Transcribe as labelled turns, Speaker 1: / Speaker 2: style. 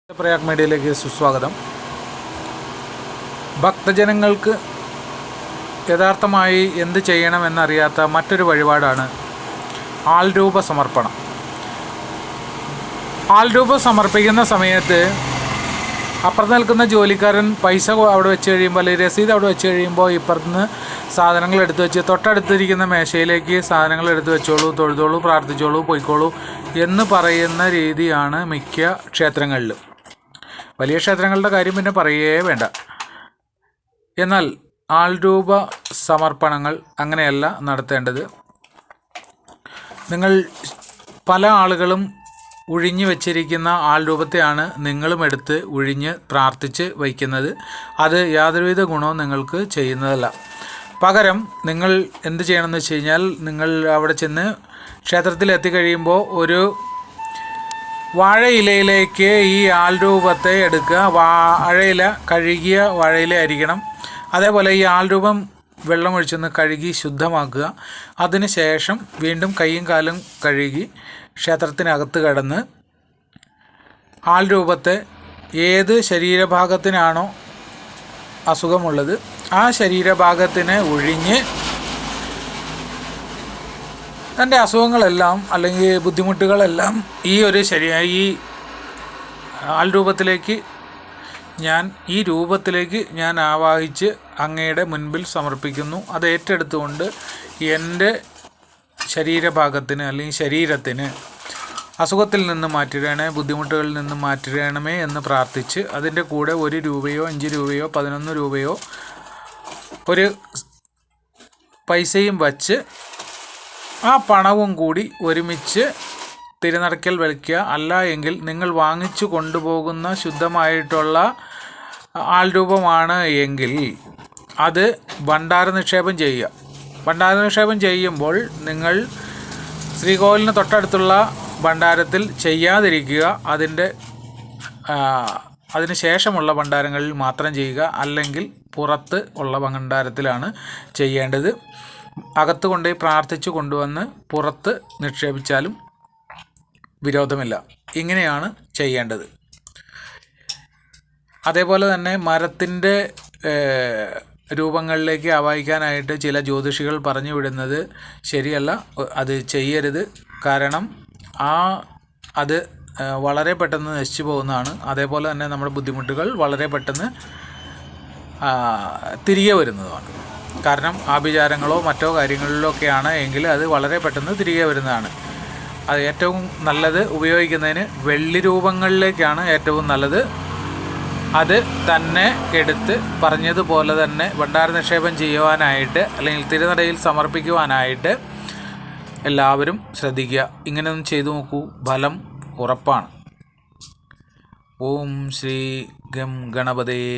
Speaker 1: പ്രയാഗ് മീഡിയയിലേക്ക് സുസ്വാഗതം. ഭക്തജനങ്ങൾക്ക് യഥാർത്ഥമായി എന്ത് ചെയ്യണമെന്നറിയാത്ത മറ്റൊരു വഴിപാടാണ് ആൾരൂപ സമർപ്പണം. ആൾരൂപം സമർപ്പിക്കുന്ന സമയത്ത് അപ്പുറത്ത് നിൽക്കുന്ന ജോലിക്കാരൻ പൈസ അവിടെ വെച്ച് കഴിയുമ്പോൾ, അല്ലെങ്കിൽ രസീത് അവിടെ വെച്ച് കഴിയുമ്പോൾ, ഇപ്പുറത്തുനിന്ന് സാധനങ്ങൾ എടുത്തു വെച്ച് തൊട്ടടുത്തിരിക്കുന്ന മേശയിലേക്ക് സാധനങ്ങൾ എടുത്തു വെച്ചോളൂ, തൊഴുതോളൂ, പ്രാർത്ഥിച്ചോളൂ, പൊയ്ക്കോളൂ എന്ന് പറയുന്ന രീതിയാണ് മിക്ക ക്ഷേത്രങ്ങളിലും. വലിയ ക്ഷേത്രങ്ങളുടെ കാര്യം പിന്നെ പറയേ വേണ്ട. എന്നാൽ ആൾരൂപ സമർപ്പണങ്ങൾ അങ്ങനെയല്ല നടത്തേണ്ടത്. നിങ്ങൾ പല ആളുകളും ഉഴിഞ്ഞു വച്ചിരിക്കുന്ന ആൾരൂപത്തെയാണ് നിങ്ങളും എടുത്ത് ഉഴിഞ്ഞ് പ്രാർത്ഥിച്ച് വയ്ക്കുന്നത്. അത് യാതൊരുവിധ ഗുണവും നിങ്ങൾക്ക് ചെയ്യുന്നതല്ല. പകരം നിങ്ങൾ എന്ത് ചെയ്യണമെന്ന് വെച്ച് കഴിഞ്ഞാൽ, നിങ്ങൾ അവിടെ ചെന്ന് ക്ഷേത്രത്തിൽ എത്തിക്കഴിയുമ്പോൾ ഒരു വാഴയിലയിലേക്ക് ഈ ആൾരൂപത്തെ എടുക്കുക. വാഴയില കഴുകിയ വാഴയില ആയിരിക്കണം. അതേപോലെ ഈ ആൾരൂപം വെള്ളമൊഴിച്ചൊന്ന് കഴുകി ശുദ്ധമാക്കുക. അതിന് ശേഷം വീണ്ടും കൈയും കാലും കഴുകി ക്ഷേത്രത്തിനകത്ത് കടന്ന് ആൾരൂപത്തെ ഏത് ശരീരഭാഗത്തിനാണോ അസുഖമുള്ളത് ആ ശരീരഭാഗത്തിനെ ഒഴിഞ്ഞ് തൻ്റെ അസുഖങ്ങളെല്ലാം അല്ലെങ്കിൽ ബുദ്ധിമുട്ടുകളെല്ലാം ഈ ആൾരൂപത്തിലേക്ക് ഈ രൂപത്തിലേക്ക് ഞാൻ ആവാഹിച്ച് അങ്ങയുടെ മുൻപിൽ സമർപ്പിക്കുന്നു. അത് ഏറ്റെടുത്തുകൊണ്ട് എൻ്റെ ശരീരഭാഗത്തിന് അല്ലെങ്കിൽ ശരീരത്തിന് അസുഖത്തിൽ നിന്ന് മാറ്റിടണേ, ബുദ്ധിമുട്ടുകളിൽ നിന്ന് മാറ്റിടണമേ എന്ന് പ്രാർത്ഥിച്ച് അതിൻ്റെ കൂടെ 1 രൂപയോ 5 രൂപയോ 11 രൂപയോ ഒരു പൈസയും വച്ച് ആ പണവും കൂടി ഒരുമിച്ച് തിരുനടയ്ക്കൽ വയ്ക്കുക. അല്ല എങ്കിൽ നിങ്ങൾ വാങ്ങിച്ചു കൊണ്ടുപോകുന്ന ശുദ്ധമായിട്ടുള്ള ആൾരൂപമാണ് എങ്കിൽ അത് ഭണ്ഡാര നിക്ഷേപം ചെയ്യുക. ഭണ്ഡാര നിക്ഷേപം ചെയ്യുമ്പോൾ നിങ്ങൾ ശ്രീകോവിലിന് തൊട്ടടുത്തുള്ള ഭണ്ഡാരത്തിൽ ചെയ്യാതിരിക്കുക. അതിന് ശേഷമുള്ള ഭണ്ഡാരങ്ങളിൽ മാത്രം ചെയ്യുക. അല്ലെങ്കിൽ പുറത്ത് ഉള്ള ഭണ്ഡാരത്തിലാണ് ചെയ്യേണ്ടത്. അകത്ത് കൊണ്ടുപോയി പ്രാർത്ഥിച്ചു കൊണ്ടുവന്ന് പുറത്ത് നിക്ഷേപിച്ചാലും വിരോധമില്ല. ഇങ്ങനെയാണ് ചെയ്യേണ്ടത്. അതേപോലെ തന്നെ മരത്തിൻ്റെ രൂപങ്ങളിലേക്ക് ആവാഹിക്കാനായിട്ട് ചില ജ്യോതിഷികൾ പറഞ്ഞു വിടുന്നത് ശരിയല്ല. അത് ചെയ്യരുത്. കാരണം അത് വളരെ പെട്ടെന്ന് നശിച്ചു പോകുന്നതാണ്. അതേപോലെ തന്നെ നമ്മുടെ ബുദ്ധിമുട്ടുകൾ വളരെ പെട്ടെന്ന് തിരികെ വരുന്നതാണ്. കാരണം ആഭിചാരങ്ങളോ മറ്റോ കാര്യങ്ങളിലോ ഒക്കെയാണ് എങ്കിൽ അത് വളരെ പെട്ടെന്ന് തിരികെ വരുന്നതാണ്. അത് ഏറ്റവും നല്ലത് ഉപയോഗിക്കുന്നതിന് വെള്ളി രൂപങ്ങളിലേക്കാണ് ഏറ്റവും നല്ലത്. അത് തന്നെ എടുത്ത് പറഞ്ഞതുപോലെ തന്നെ ഭണ്ഡാര നിക്ഷേപം ചെയ്യുവാനായിട്ട് അല്ലെങ്കിൽ തിരുനടയിൽ സമർപ്പിക്കുവാനായിട്ട് എല്ലാവരും ശ്രദ്ധിക്കുക. ഇങ്ങനെയൊന്നും ചെയ്തു നോക്കൂ, ഫലം ഉറപ്പാണ്. ഓം ശ്രീ ഗം ഗണപതേ